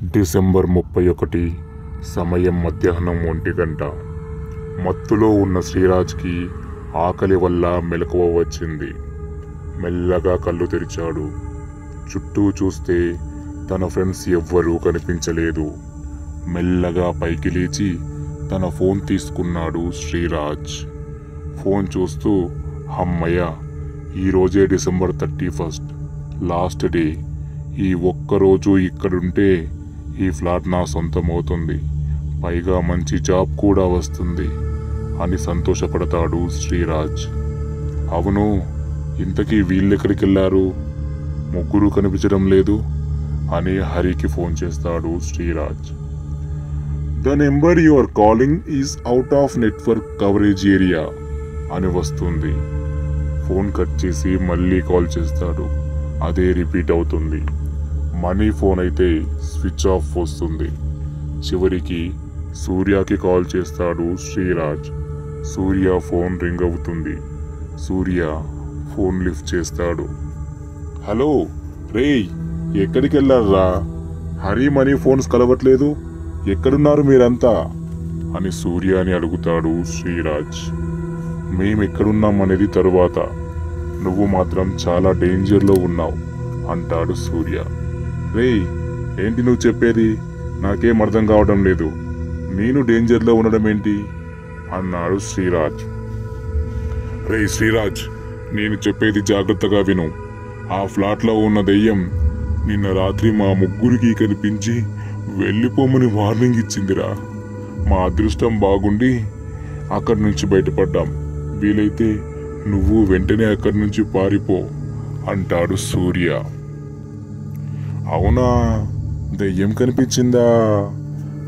December 31 సమయం మధ్యాహ్నం 1 గంట. మత్తులో ఉన్న శ్రీరాజ్కి ఆకలి వల్ల మెలకువ వచ్చింది. మెల్లగా కళ్ళు తెరిచాడు. చుట్టూ చూస్తే తన ఫ్రెండ్స్ ఎవ్వరూ కనిపించలేదు. మెల్లగా పైకి లేచి తన ఫోన్ తీసుకున్నాడు శ్రీరాజ్. ఫోన్ చూస్తూ, అమ్మయ్య, ఈరోజే డిసెంబర్ 31 లాస్ట్ డే. ఈ ఒక్కరోజు ఇక్కడుంటే ఈ ఫ్లాట్ నా సొంతమవుతుంది, పైగా మంచి జాబ్ కూడా వస్తుంది అని సంతోషపడతాడు శ్రీరాజ్. అవును, ఇంతకీ వీళ్ళెక్కడికి వెళ్ళారు? ముగ్గురు కనిపించడం లేదు అని హరికి ఫోన్ చేస్తాడు Sriraj. The number you are calling is out of network coverage area అని వస్తుంది. ఫోన్ కట్ చేసి మళ్ళీ కాల్ చేస్తాడు. అదే రిపీట్ అవుతుంది. మనీ ఫోన్ అయితే స్విచ్ ఆఫ్ వస్తుంది. చివరికి సూర్యకి కాల్ చేస్తాడు శ్రీరాజ్. సూర్య ఫోన్ రింగ్ అవుతుంది. సూర్య ఫోన్ లిఫ్ట్ చేస్తాడు. హలో రేయ్, ఎక్కడికి వెళ్ళారా? హరి మనీ ఫోన్స్ కలవట్లేదు, ఎక్కడున్నారు మీరంతా అని సూర్యని అడుగుతాడు శ్రీరాజ్. మేమెక్కడున్నాం అనేది తరువాత, నువ్వు మాత్రం చాలా డేంజర్లో ఉన్నావు అంటాడు సూర్య. రేయ్, ఏంటి నువ్వు చెప్పేది? నాకేం అర్థం కావడం లేదు. నేను డేంజర్లో ఉండడం ఏంటి అన్నాడు శ్రీరాజ్. రేయ్ శ్రీరాజ్, నేను చెప్పేది జాగ్రత్తగా విను. ఆ ఫ్లాట్లో ఉన్న దెయ్యం నిన్న రాత్రి మా ముగ్గురికి కనిపించి వెళ్ళిపోమని వార్నింగ్ ఇచ్చిందిరా. మా అదృష్టం బాగుండి అక్కడి నుంచి బయటపడ్డాం. వీలైతే నువ్వు వెంటనే అక్కడి నుంచి పారిపో అంటాడు సూర్య. అవునా, దెయ్యం కనిపించిందా?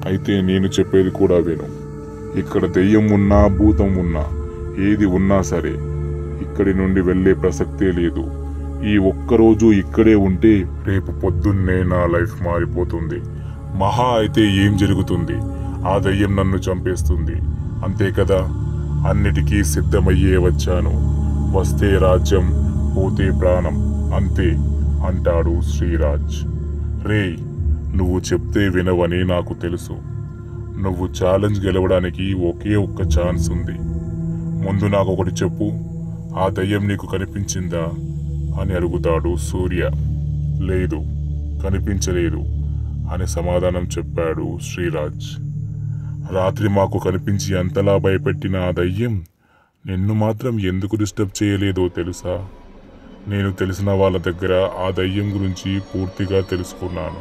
అయితే నేను చెప్పేది కూడా విను. ఇక్కడ దెయ్యం ఉన్నా భూతం ఉన్నా ఏది ఉన్నా సరే ఇక్కడి నుండి వెళ్ళే ప్రసక్తే లేదు. ఈ ఒక్కరోజు ఇక్కడే ఉంటే రేపు పొద్దున్నే నా లైఫ్ మారిపోతుంది. మహా అయితే ఏం జరుగుతుంది? ఆ దెయ్యం నన్ను చంపేస్తుంది, అంతే కదా. అన్నిటికీ సిద్ధమయ్యే వచ్చాను. వస్తే రాజ్యం, పోతే ప్రాణం, అంతే అంటాడు శ్రీరాజ్. రేయ్, నువ్వు చెప్తే వినవని నాకు తెలుసు. నువ్వు ఛాలెంజ్ గెలవడానికి ఒకే ఒక్క ఛాన్స్ ఉంది. ముందు నాకు ఒకటి చెప్పు, ఆ దయ్యం నీకు కనిపించిందా అని అడుగుతాడు సూర్య. లేదు, కనిపించలేదు అని సమాధానం చెప్పాడు శ్రీరాజ్. రాత్రి మాకు కనిపించి అంతలా భయపెట్టిన ఆ దయ్యం నిన్ను మాత్రం ఎందుకు డిస్టర్బ్ చేయలేదో తెలుసా? నేను తెలిసిన వాళ్ళ దగ్గర ఆ దయ్యం గురించి పూర్తిగా తెలుసుకున్నాను.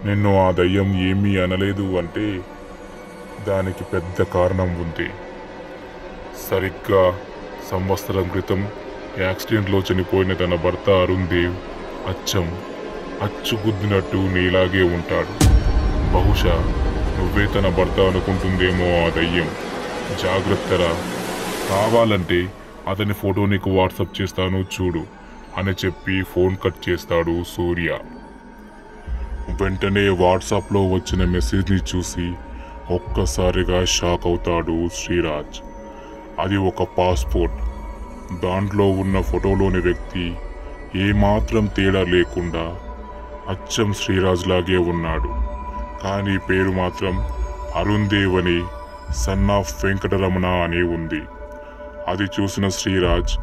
నిన్ను ఆ దయ్యం ఏమీ అనలేదు అంటే దానికి పెద్ద కారణం ఉంది. సరిగ్గా సంవత్సరం క్రితం యాక్సిడెంట్లో చనిపోయిన తన భర్త అరుణ్ దేవ్ అచ్చుగుద్దినట్టు నీలాగే ఉంటాడు. బహుశా నువ్వే తన భర్త అనుకుంటుందేమో ఆ దయ్యం. జాగ్రత్తరా, కావాలంటే అతని ఫోటో నీకు వాట్సాప్ చేస్తాను చూడు అని చెప్పి ఫోన్ కట్ చేస్తాడు సూర్య. వెంటనే వాట్సాప్లో వచ్చిన మెసేజ్ని చూసి ఒక్కసారిగా షాక్ అవుతాడు శ్రీరాజ్. అది ఒక పాస్పోర్ట్. దాంట్లో ఉన్న ఫోటోలోని వ్యక్తి ఏమాత్రం తేడా లేకుండా అచ్చం శ్రీరాజ్ లాగే ఉన్నాడు. కానీ పేరు మాత్రం అరుణ్ దేవ్ అని, సన్ ఆఫ్ వెంకటరమణ అని ఉంది. అది చూసిన శ్రీరాజ్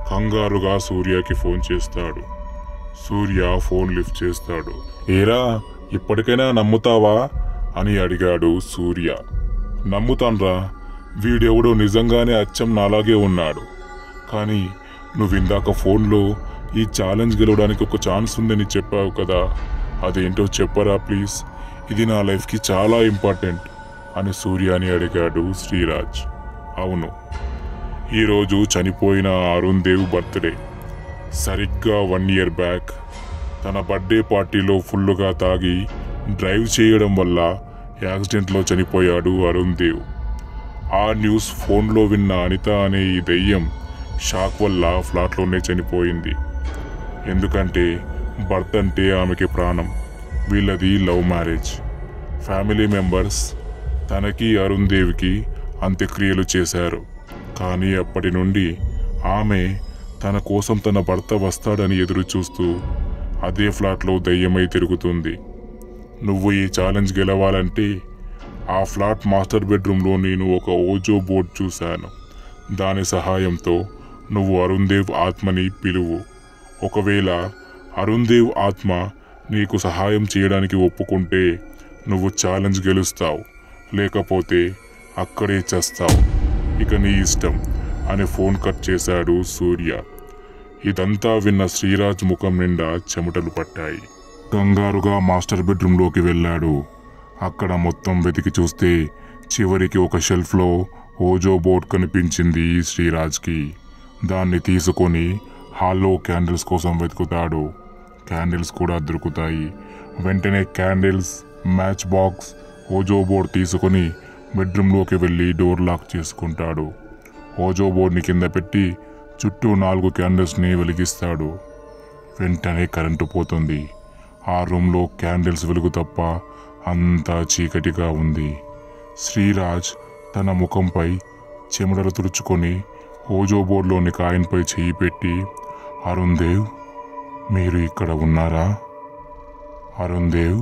కంగారుగా సూర్యకి ఫోన్ చేస్తాడు. సూర్య ఫోన్ లిఫ్ట్ చేస్తాడు. ఏరా, ఇప్పటికైనా నమ్ముతావా అని అడిగాడు సూర్య. నమ్ముతాన్రా, వీడెవడో నిజంగానే అచ్చం నాలాగే ఉన్నాడు. కానీ నువ్విందాక ఫోన్లో ఈ ఛాలెంజ్ గెలవడానికి ఒక ఛాన్స్ ఉందని చెప్పావు కదా, అదేంటో చెప్పరా ప్లీజ్, ఇది నా లైఫ్కి చాలా ఇంపార్టెంట్ అని సూర్యని అడిగాడు శ్రీరాజ్. అవును, ఈరోజు చనిపోయిన అరుణ్ దేవ్ బర్త్డే. సరిగ్గా 1 ఇయర్ బ్యాక్ తన బర్త్డే పార్టీలో ఫుల్లుగా తాగి డ్రైవ్ చేయడం వల్ల యాక్సిడెంట్లో చనిపోయాడు అరుణ్ దేవ్. ఆ న్యూస్ ఫోన్లో విన్న అనిత అనే ఈ దెయ్యం షాక్ వల్ల ఫ్లాట్లోనే చనిపోయింది. ఎందుకంటే భర్త అంటే ఆమెకి ప్రాణం. వీళ్ళది లవ్ మ్యారేజ్. ఫ్యామిలీ మెంబర్స్ తనకి అరుణ్ దేవ్కి అంత్యక్రియలు చేశారు. కానీ అప్పటి నుండి ఆమె తన కోసం తన భర్త వస్తాడని ఎదురు చూస్తూ అదే ఫ్లాట్లో దయ్యమై తిరుగుతుంది. నువ్వు ఈ ఛాలెంజ్ గెలవాలంటే ఆ ఫ్లాట్ మాస్టర్ బెడ్రూమ్లో నేను ఒక ఓజో బోర్డ్ చూశాను. దాని సహాయంతో నువ్వు అరుణ్ దేవ్ ఆత్మని పిలువు. ఒకవేళ అరుణ్ దేవ్ ఆత్మ నీకు సహాయం చేయడానికి ఒప్పుకుంటే నువ్వు ఛాలెంజ్ గెలుస్తావు, లేకపోతే అక్కడే చేస్తావు. ఇక నీ ఇష్టం అని ఫోన్ కట్ చేశాడు సూర్య. ఇదంతా విన్న శ్రీరాజ్ ముఖం నిండా చెమటలు పట్టాయి. కంగారుగా మాస్టర్ బెడ్రూమ్లోకి వెళ్ళాడు. అక్కడ మొత్తం వెతికి చూస్తే చివరికి ఒక షెల్ఫ్లో ఓజో బోర్డ్ కనిపించింది శ్రీరాజ్కి. దాన్ని తీసుకొని హాల్లో క్యాండిల్స్ కోసం వెతుకుతాడు. క్యాండిల్స్ కూడా దొరుకుతాయి. వెంటనే క్యాండిల్స్, మ్యాచ్ బాక్స్, ఓజో బోర్డ్ తీసుకొని బెడ్రూమ్లోకి వెళ్ళి డోర్ లాక్ చేసుకుంటాడు. ఓజో బోర్డ్ని కింద పెట్టి చుట్టూ 4 క్యాండిల్స్ని వెలిగిస్తాడు. వెంటనే కరెంటు పోతుంది. ఆ రూమ్లో క్యాండిల్స్ వెలుగు తప్ప అంతా చీకటిగా ఉంది. శ్రీరాజ్ తన ముఖంపై చెమటలు తుడుచుకొని ఓజో బోర్డ్లోని కాయిన్పై చెయ్యి పెట్టి, అరుణ్ దేవ్ మీరు ఇక్కడ ఉన్నారా? అరుణ్ దేవ్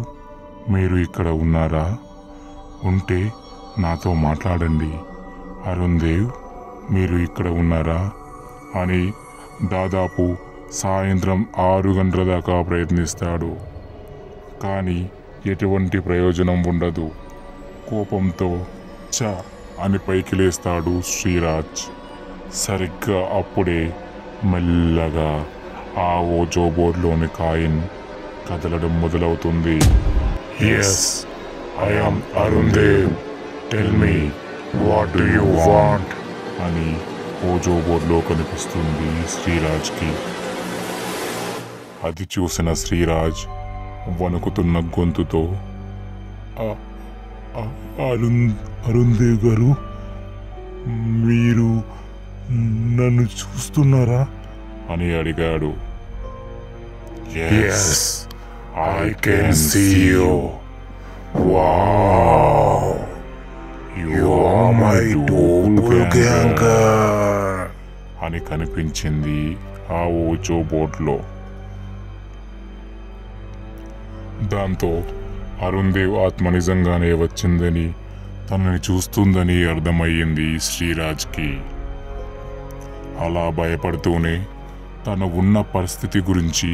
మీరు ఇక్కడ ఉన్నారా? ఉంటే నాతో మాట్లాడండి. అరుణ్ దేవ్ మీరు ఇక్కడ ఉన్నారా అని దాదాపు సాయంత్రం 6 గంటల దాకా ప్రయత్నిస్తాడు. కానీ ఎటువంటి ప్రయోజనం ఉండదు. కోపంతో చ అని పైకి లేస్తాడు శ్రీరాజ్. సరిగ్గా అప్పుడే మెల్లగా ఆ ఓజో బోర్డ్లోని కాయిన్ కదలడం మొదలవుతుంది. Yes, I am Arun Dev. Tell me, what do you want? అని ఓజో బోర్డ్లో కనిపిస్తుంది శ్రీరాజ్కి. అది చూసిన శ్రీరాజ్ వణుకుతున్న గొంతుతో, అరుణ్ దేవ్ గారు మీరు నన్ను చూస్తున్నారా అని అడిగాడు. Yes, I can see you. Wow, you are my doppelganger అని కనిపించింది ఆ ఓజో బోర్డ్లో. దాంతో అరుణ్ దేవ్ ఆత్మ నిజంగానే వచ్చిందని, తనని చూస్తుందని అర్థమయ్యింది శ్రీరాజ్కి. అలా భయపడుతూనే తను ఉన్న పరిస్థితి గురించి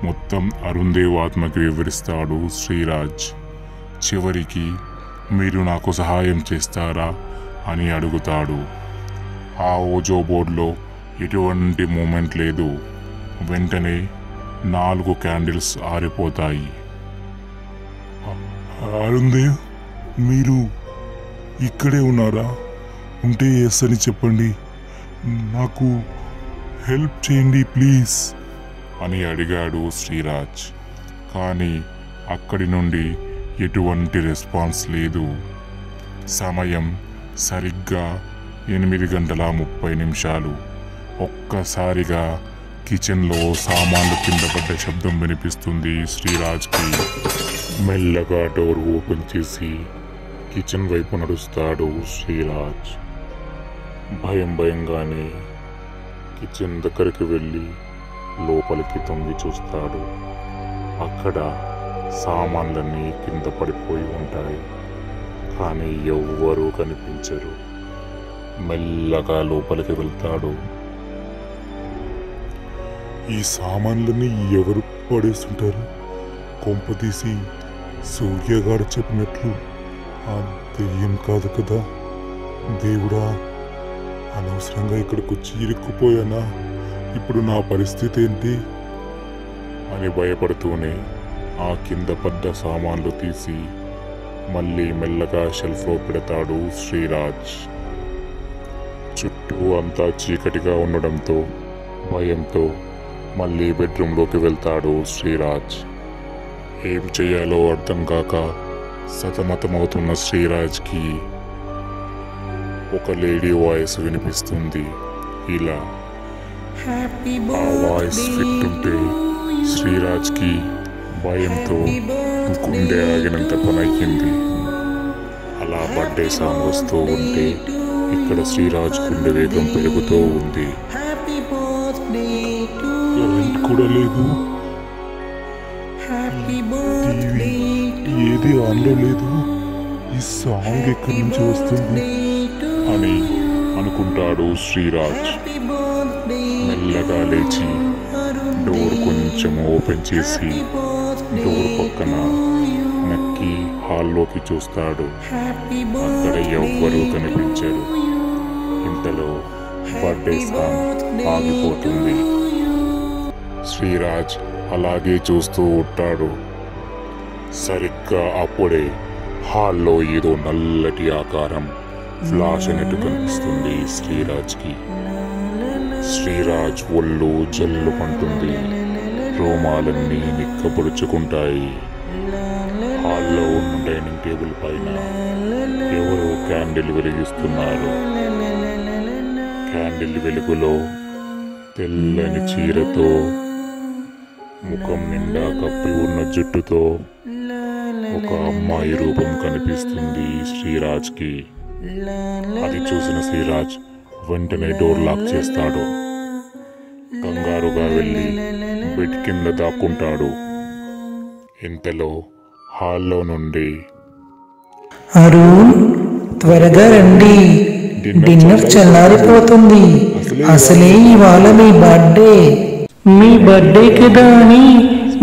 మొత్తం అరుణ్ దేవ్ ఆత్మకి వివరిస్తాడు శ్రీరాజ్. చివరికి మీరు నాకు సహాయం చేస్తారా అని అడుగుతాడు. ఆ ఓజో బోర్డ్లో ఎటువంటి మూమెంట్ లేదు. వెంటనే 4 క్యాండిల్స్ ఆరిపోతాయి. అరుణ్ దేవ్ మీరు ఇక్కడే ఉన్నారా? ఉంటే ఎస్ అని చెప్పండి, నాకు హెల్ప్ చేయండి ప్లీజ్ అని అడిగాడు శ్రీరాజ్. కానీ అక్కడి నుండి ఎటువంటి రెస్పాన్స్ లేదు. సమయం సరిగ్గా 8:30 ఒక్కసారిగా కిచెన్లో సామాన్లు కింద పడ్డ శబ్దం వినిపిస్తుంది శ్రీరాజ్కి. మెల్లగా డోర్ ఓపెన్ చేసి కిచెన్ వైపు నడుస్తాడు శ్రీరాజ్. భయంగానే కిచెన్ దగ్గరికి వెళ్ళి లోపలికి తొంగి చూస్తాడు. అక్కడ సామాన్లన్నీ కింద పడిపోయి ఉంటాయి. కానీ ఎవ్వరూ కనిపించరు. మెల్లగా లోపలికి వెళ్తాడు. ఈ సామాన్లన్నీ ఎవరు పడేస్తుంటారు? కొంపతీసి సూర్యగాడు చెప్పినట్లు ఆ దెయ్యం కాదు కదా? దేవుడా, అనవసరంగా ఇక్కడికి వచ్చి ఇరుక్కుపోయానా? ఇప్పుడు నా పరిస్థితి ఏంటి అని భయపడుతూనే ఆ కింద పడ్డ సామాన్లు తీసి మళ్ళీ మెల్లగా షెల్ఫ్లో పెడతాడు శ్రీరాజ్. చుట్టూ అంతా చీకటిగా ఉండడంతో భయంతో మళ్ళీ బెడ్రూమ్లోకి వెళ్తాడు శ్రీరాజ్. ఏం చేయాలో అర్థం కాక సతమతమవుతున్న శ్రీరాజ్కి ఒక లేడీ వాయిస్ వినిపిస్తుంది. ఇలా ఆ వాయిస్ వింటుంటే శ్రీరాజ్కి భయంతో గుండె ఆగినంత పనయ్యింది. అలా బర్త్డే సాంగ్ వస్తూ ఉంటే ఇక్కడ శ్రీరాజ్ గుండె వేగం పెరుగుతూ ఉంది. కరెంట్ కూడా లేదు. టీవీ ఇది ఆన్లో లేదు, ఈ సాంగ్ ఎక్కడి నుంచి వస్తుంది అని అనుకుంటాడు శ్రీరాజ్. మెల్లగా లేచి డోర్ కొంచెం ఓపెన్ చేసి డోర్ పక్కన నక్కి హాల్లోకి చూస్తాడు. అక్కడ ఎవ్వరూ కనిపించరు. ఇంతలో బర్త్డే సాంగ్ ఆగిపోతుంది. శ్రీరాజ్ అలాగే చూస్తూ ఉంటాడు. సరిగ్గా అప్పుడే హాల్లో ఏదో నల్లటి ఆకారం ఫ్లాష్ అయినట్టు కనిపిస్తుంది శ్రీరాజ్కి. శ్రీరాజ్ ఒళ్ళు జల్లు పంటుంది, రోమాలన్నీ నిక్కపొడుచుకుంటాయి. హాల్లో ఉన్న డైనింగ్ టేబుల్ పైన ఎవరో క్యాండిల్ వెలిగిస్తున్నారు. క్యాండిల్ వెలుగులో తెల్లని చీరతో, ముఖం నిండా కప్పి ఉన్న జుట్టుతో ఒక అమ్మాయి రూపం కనిపిస్తుంది శ్రీరాజ్కి. అది చూసిన శ్రీరాజ్ వెంటనే డోర్ లాక్ చేస్తాడు. కంగారుగా వెళ్ళి బెడ్ కింద దాక్కుంటాడు. ఇంతలో హాల్లో నుండి, అరుణ్ త్వరగా రండి, డిన్నర్ చల్లారిపోతుంది. అసలే ఇవాళ మీ బర్త్డే కదా అని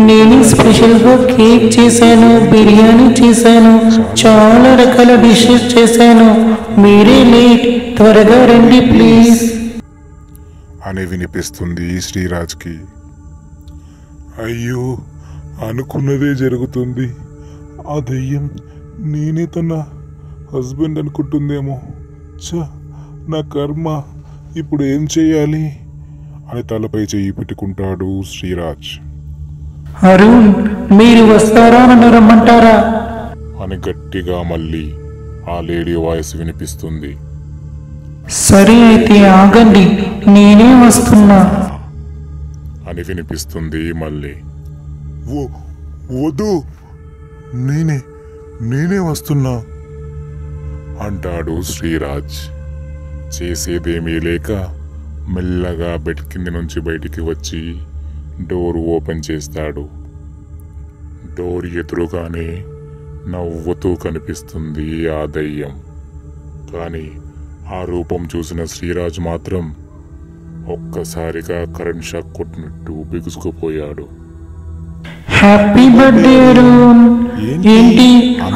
నేను స్పెషల్గా కేక్ చేశాను, బిర్యానీ చేశాను, చాలా రకాల డిషెస్ చేశాను. మీరే లేట్, త్వరగా రండి ప్లీజ్ అని వినిపిస్తుంది శ్రీరాజ్కి. అయ్యో, అనుకున్నదే జరుగుతుంది. ఆ దయ్యం నేనే తన హస్బెండ్ అనుకుంటుందేమో. నా కర్మ, ఇప్పుడు ఏం చేయాలి అని తలపై చెయ్యి పెట్టుకుంటాడు శ్రీరాజ్. అరుణ్, మీరు వస్తారా నన్ను రమ్మంటారా అని గట్టిగా మళ్ళీ ఆ లేడీ వాయిస్ వినిపిస్తుంది. సరే అయితే ఆగండి, నేనే వస్తున్నా అని వినిపిస్తుంది మళ్ళీ. వద్దు, నేనే వస్తున్నా అంటాడు శ్రీరాజ్. చేసేదేమీ లేక మెల్లగా బెడ్ కింది నుంచి బయటికి వచ్చి డోర్ ఓపెన్ చేస్తాడు. డోర్ ఎదురుగానే నవ్వుతూ కనిపిస్తుంది ఆ దయ్యం. కానీ ఆ రూపం చూసిన శ్రీరాజ్ మాత్రం ఒక్కసారిగా కరెంట్ షాక్ కొట్టినట్టు బిగుసుకుపోయాడు. Happy birthday Arun. ఏంటి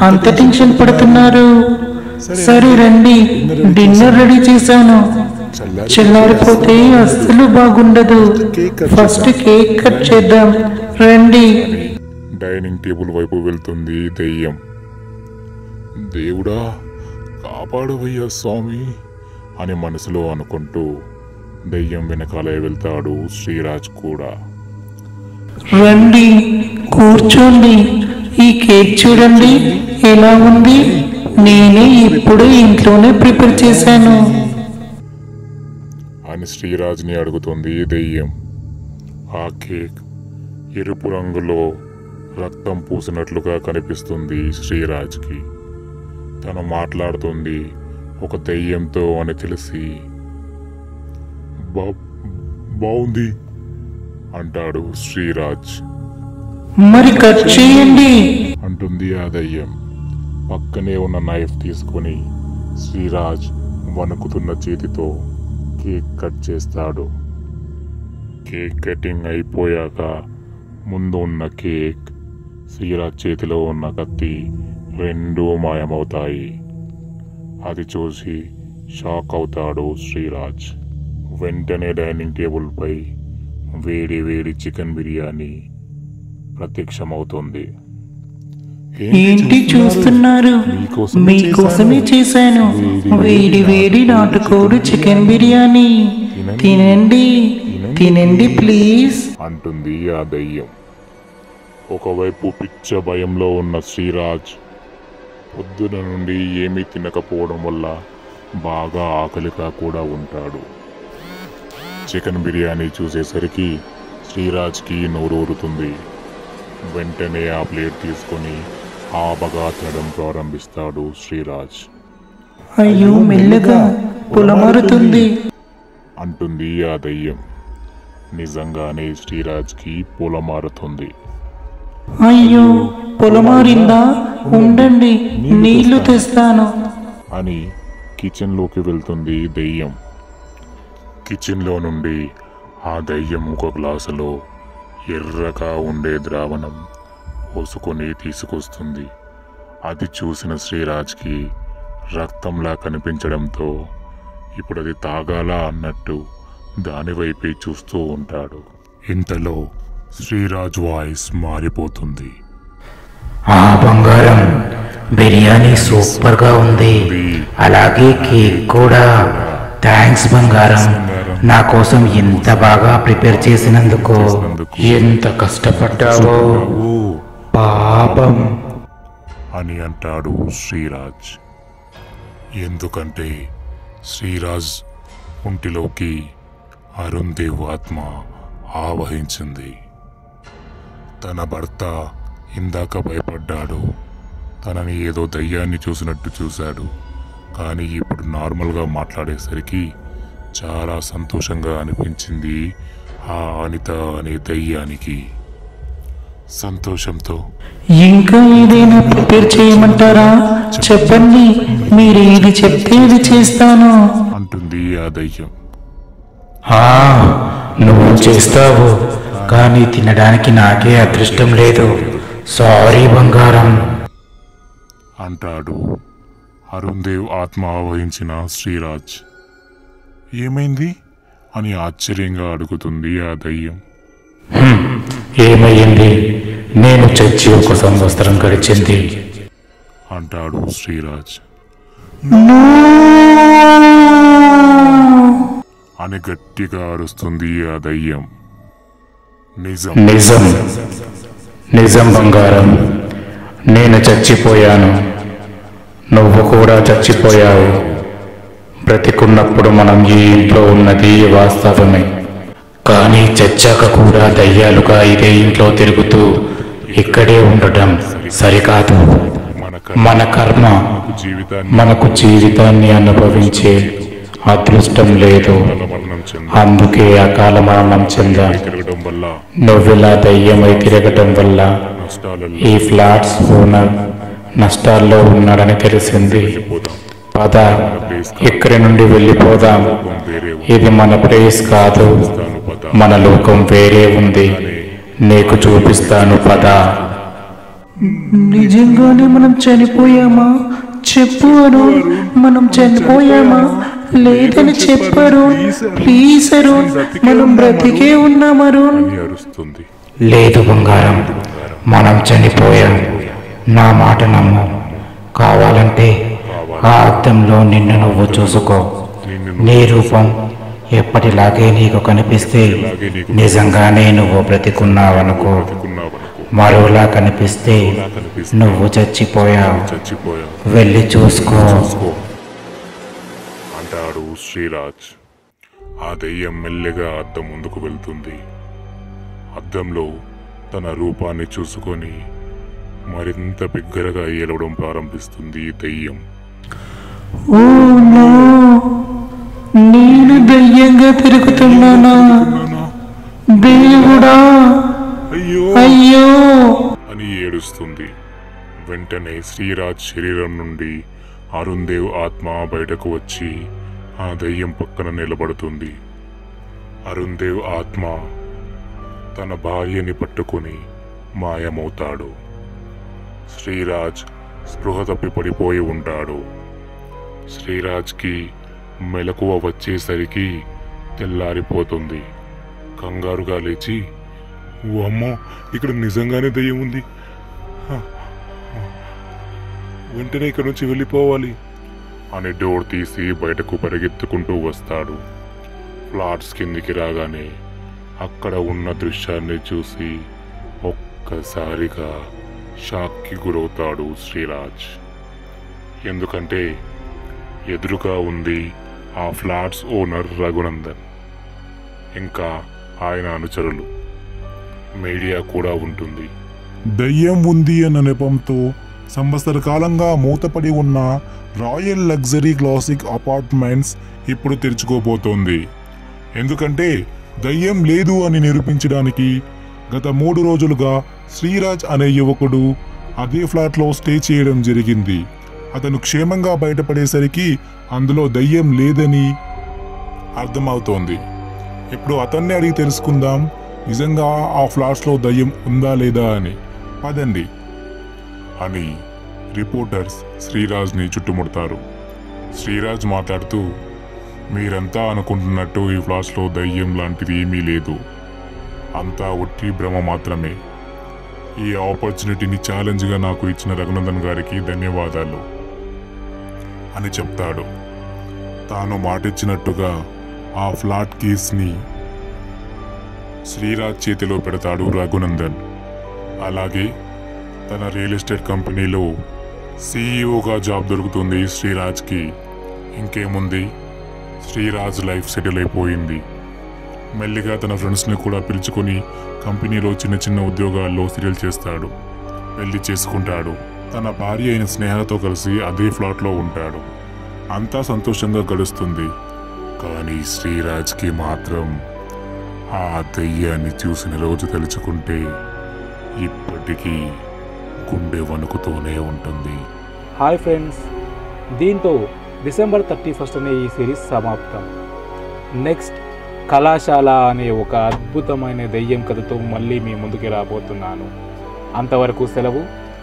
అంత టెన్షన్ పడుతున్నారు? సరే రండి, డిన్నర్ రెడీ చేశాను. చల్లారిపోతే అస్సలు బాగుండదు. ఫస్ట్ కేక్ కట్ చేద్దాం రండి. డైనింగ్ టేబుల్ వైపు వెళ్తుంది దెయ్యం. దేవుడా కాపాడవయ్యా స్వామి అని మనసులో అనుకుంటూ దెయ్యం వెనకాలే వెళ్తాడు శ్రీరాజ్ కూడా. రండి, కూర్చోండి. ఈ కేక్ చూడండి ఎలా ఉంది. నేనే ఇప్పుడు ఇంట్లోనే ప్రిపేర్ చేశాను అని శ్రీరాజ్ని అడుగుతుంది దెయ్యం. ఆ కేక్ ఎరుపు రంగులో రక్తం పూసినట్లుగా కనిపిస్తుంది శ్రీరాజ్కి. తను మాట్లాడుతుంది ఒక దెయ్యంతో అని తెలిసి బాగుంది అంటాడు శ్రీరాజ్. మరి కట్ చేయండి అంటుంది ఆ దెయ్యం. పక్కనే ఉన్న నైఫ్ తీసుకుని శ్రీరాజ్ వణుకుతున్న చేతితో కేక్ కట్ చేస్తాడు. కేక్ కటింగ్ అయిపోయాక ముందు ఉన్న కేక్, శ్రీరాజ్ చేతిలో ఉన్న కత్తి రెండూ మాయమవుతాయి. అది చూసి షాక్ అవుతాడు శ్రీరాజ్. వెంటనే డైనింగ్ టేబుల్పై వేడి వేడి చికెన్ బిర్యానీ ప్రత్యక్షమవుతుంది. ఏంటి చూస్తున్నారు? మీకోసమే చేశాను వేడి వేడి నాటుకోడి చికెన్ బిర్యానీ. తినండి ప్లీజ్ అంటుంది ఆ దయ్యం. ఒకవైపు పిచ్చ భయంలో ఉన్న శ్రీరాజ్ పొద్దున నుండి ఏమీ తినకపోవడం వల్ల బాగా ఆకలిగా కూడా ఉంటాడు. చికెన్ బిర్యానీ చూసేసరికి శ్రీరాజ్కి నోరూరుతుంది. వెంటనే ఆ ప్లేట్ తీసుకొని ఆబగా తినడం ప్రారంభిస్తాడు శ్రీరాజ్. అయ్యో మెల్లగా పొలమారుతుంది అంటుంది ఆ దయ్యం. నిజంగానే శ్రీరాజ్కి పొలమారుతుంది. అయ్యో పొలమారిందా, ఉండండి నీళ్లు తెస్తాను. అని కిచెన్లోకి వెళ్తుంది దెయ్యం. కిచెన్లో నుండి ఆ దెయ్యం ఒక గ్లాసులో ఎర్రగా ఉండే ద్రావణం పోసుకొని తీసుకొస్తుంది. అది చూసిన శ్రీరాజ్కి రక్తంలా కనిపించడంతో ఇప్పుడు అది తాగాలా అన్నట్టు దానివైపే చూస్తూ ఉంటాడు. ఇంతలో శ్రీరాజ్ వాయిస్ మారిపోతుంది. ఆ బంగారం, బిర్యానీ సూపర్గా ఉంది, అలాగే కేక్ కూడా. థ్యాంక్స్ బంగారం, నా కోసం ఎంత బాగా ప్రిపేర్ చేసినందుకు. ఎంత కష్టపడ్డావో పాపం అని అంటాడు శ్రీరాజ్. ఎందుకంటే శ్రీరాజ్ ఒంటిలోకి అరుణ్దేవ్ ఆత్మ ఆవహించింది. తన భర్త ఇందాక భయపడ్డాడు, తనని ఏదో దయ్యాన్ని చూసినట్టు చూశాడు. కానీ ఇప్పుడు నార్మల్గా మాట్లాడేసరికి చాలా సంతోషంగా అనిపించింది ఆ అనిత అనే దయ్యానికి. సంతోషంతో ఇంకా ఏదైనా ప్రిపేర్ చేయమంటారా? చెప్పండి, మీరు ఏది చెప్తే అది చేస్తాను అంటుంది ఆ దయ్యం. నువ్వు చేస్తావు, కానీ తినడానికి నాకే అదృష్టం లేదు. సారీ బంగారం అంటాడు అరుణ్దేవ్ ఆత్మ ఆవహించిన శ్రీరాజ్. ఏమైంది అని ఆశ్చర్యంగా అడుగుతుంది ఆ దయ్యం. ఏమయ్యింది? నేను చచ్చి 1 సంవత్సరం గడిచింది అంటాడు శ్రీరాజ్. అని గట్టిగా అరుస్తుంది ఆ దయ్యం. నిజం నిజం నిజం బంగారం, నేను చచ్చిపోయాను, నువ్వు కూడా చచ్చిపోయావు. బ్రతికున్నప్పుడు మనం ఈ ఇంట్లో ఉన్నది వాస్తవమే, కానీ చచ్చాక కూడా దయ్యాలుగా ఇదే ఇంట్లో తిరుగుతూ ఇక్కడే ఉండటం సరికాదు. మన కర్మ మనకు జీవితాన్ని అనుభవించే అదృష్టం లేదు, అందుకే అకాల మరణం చెందా. నువ్విలా దయ్యమై తిరగటం వల్ల ఈ ఫ్లాట్స్ ఓనర్ నష్టాల్లో ఉన్నాడని తెలిసింది. పద, ఇక్కడి నుండి వెళ్ళిపోదాం. ఇది మన ప్లేస్ కాదు, మన లోకం వేరే ఉంది, నీకు చూపిస్తాను పద. నిజంగానే మనం చనిపోయామా? చెప్పు అరుణ్, మనం చనిపోయామా? లేదని చెప్పరు. ప్లీజ్ అరుణ్, మనం బ్రతికే ఉన్నాం అరుణ్. అరుస్తుంది. లేదు బంగారం, మనం చనిపోయాం. నా మాట నమ్ము. కావాలంటే ఆ అద్దంలో నిన్ను నువ్వు చూసుకో. నీ రూపం ఎప్పటిలాగే నీకు కనిపిస్తే నిజంగానే నువ్వు బ్రతికున్నావనుకో. మరోలా కనిపిస్తే నువ్వు చచ్చిపోయావు. వెళ్ళి చూసుకో అంటాడు శ్రీరాజ్. ఆ దెయ్యం మెల్లగా అద్దం ముందుకు వెళ్తుంది. అద్దంలో తన రూపాన్ని చూసుకొని మరింత బిగ్గరగా ఏలవడం ప్రారంభిస్తుంది ఈ దెయ్యం. ఓ నో, నేను దయ్యంగా తిరుగుతున్నానా? దేవుడా, అయ్యో అని ఏడుస్తుంది. వెంటనే శ్రీరాజ్ శరీరం నుండి అరుణ్దేవ్ ఆత్మ బయటకు వచ్చి ఆ దయ్యం పక్కన నిలబడుతుంది. అరుణ్దేవ్ ఆత్మ తన భార్యని పట్టుకుని మాయమవుతాడు. శ్రీరాజ్ స్పృహ తప్పి పడిపోయి ఉంటాడు. శ్రీరాజ్కి మెలకువ వచ్చేసరికి తెల్లారిపోతుంది. కంగారుగా లేచి, ఓ అమ్మో, ఇక్కడ నిజంగానే దయ్యం ఉంది, వెంటనే ఇక్కడ నుంచి వెళ్ళిపోవాలి అని డోర్ తీసి బయటకు పరిగెత్తుకుంటూ వస్తాడు. ఫ్లాట్స్ కిందికి రాగానే అక్కడ ఉన్న దృశ్యాన్ని చూసి ఒక్కసారిగా షాక్కి గురవుతాడు శ్రీరాజ్. ఎందుకంటే ఎదురుగా ఉంది ఆ ఫ్లాట్స్ ఓనర్ రఘునందన్, ఇంకా ఆయన అనుచరులు, మీడియా కూడా ఉంటుంది. దయ్యం ఉంది అన్న నెపంతో సంవత్సర కాలంగా మూతపడి ఉన్న రాయల్ లగ్జరీ క్లాసిక్ అపార్ట్మెంట్స్ ఇప్పుడు తెరుచుకోబోతోంది. ఎందుకంటే దయ్యం లేదు అని నిరూపించడానికి గత 3 రోజులుగా శ్రీరాజ్ అనే యువకుడు అదే ఫ్లాట్లో స్టే చేయడం జరిగింది. అతను క్షేమంగా బయటపడేసరికి అందులో దయ్యం లేదని అర్థమవుతోంది. ఇప్పుడు అతన్ని అడిగి తెలుసుకుందాం నిజంగా ఆ ఫ్లాట్స్లో దయ్యం ఉందా లేదా అని. పదండి అని రిపోర్టర్స్ శ్రీరాజ్ని చుట్టుముడతారు. శ్రీరాజ్ మాట్లాడుతూ, మీరంతా అనుకుంటున్నట్టు ఈ ఫ్లాట్స్లో దయ్యం లాంటిది ఏమీ లేదు, అంతా ఒట్టి భ్రమ మాత్రమే. ఈ ఆపర్చునిటీని ఛాలెంజ్గా నాకు ఇచ్చిన రఘునందన్ గారికి ధన్యవాదాలు అని చెప్తాడు. తాను మాటిచ్చినట్టుగా ఆ ఫ్లాట్ కీస్ని శ్రీరాజ్ చేతిలో పెడతాడు రఘునందన్. అలాగే తన రియల్ ఎస్టేట్ కంపెనీలో సీఈఓగా జాబ్ దొరుకుతుంది శ్రీరాజ్కి. ఇంకేముంది, శ్రీరాజ్ లైఫ్ సెటిల్ అయిపోయింది. మెల్లిగా తన ఫ్రెండ్స్ని కూడా పిలుచుకొని కంపెనీలో చిన్న చిన్న ఉద్యోగాల్లో సీరియల్ చేస్తాడు. పెళ్లి చేసుకుంటాడు. తన భార్య అయిన స్నేహతో కలిసి అదే ఫ్లాట్లో ఉంటాడు. అంతా సంతోషంగా గడుస్తుంది. కానీ శ్రీరాజ్కి మాత్రం ఆ దయ్యాన్ని చూసిన రోజు తలుచుకుంటే ఇప్పటికీ గుండె వణుకుతూనే ఉంటుంది. హాయ్ ఫ్రెండ్స్, దీంతో డిసెంబర్ 31 అనే ఈ సిరీస్ సమాప్తం. నెక్స్ట్ కళాశాల అనే ఒక అద్భుతమైన దెయ్యం కథతో మళ్ళీ మీ ముందుకు రాబోతున్నాను. అంతవరకు సెలవు.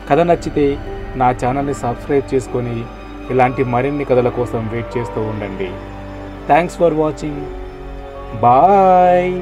కథ నచ్చితే నా ఛానల్ని సబ్స్క్రైబ్ చేసుకొని ఇలాంటి మరిన్ని కథల కోసం వెయిట్ చేస్తూ ఉండండి. Thanks for watching. బాయ్.